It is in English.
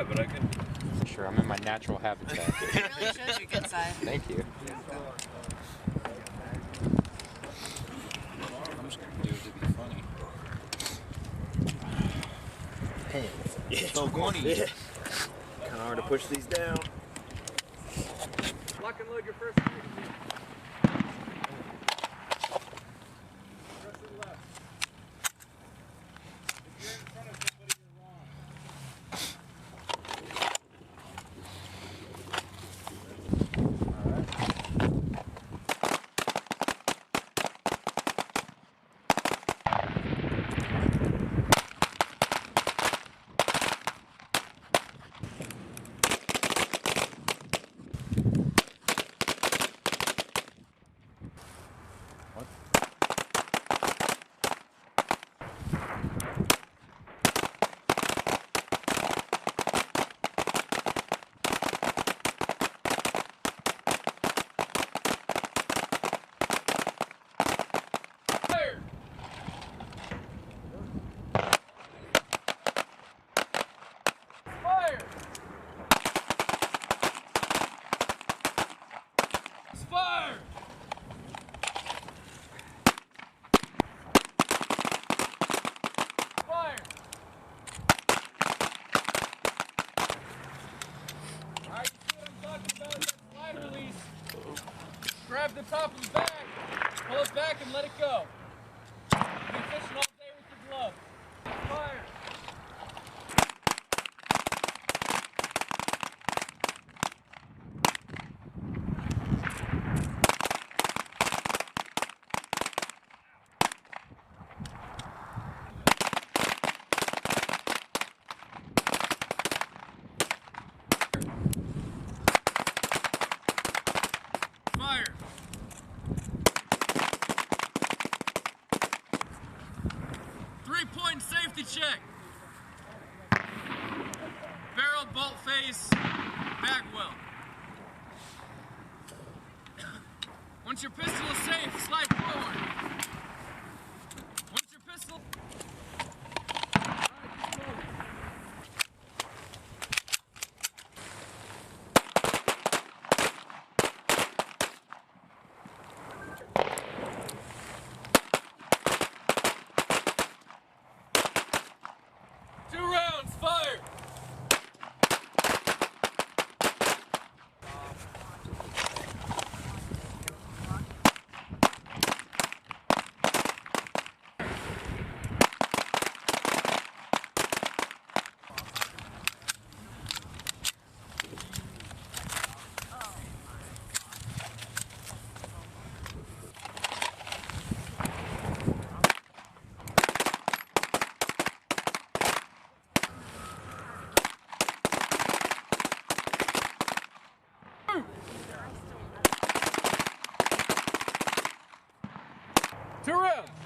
try, but I can. Sure, I'm in my natural habitat. It really shows your good side. Thank you. I'm just gonna do it to be funny. Yeah, 20. Yeah. Kind of hard to push these down. Lock and load your first magazine. Press it left. If you're in front of somebody, you're wrong. Grab the top of the bag, pull it back and let it go. You've been fishing all day with your gloves. Fire! Fire! 3-point safety check. Barrel, bolt face, bag well. Once your pistol is safe, slide forward. Once your pistol... Fire! Two rounds.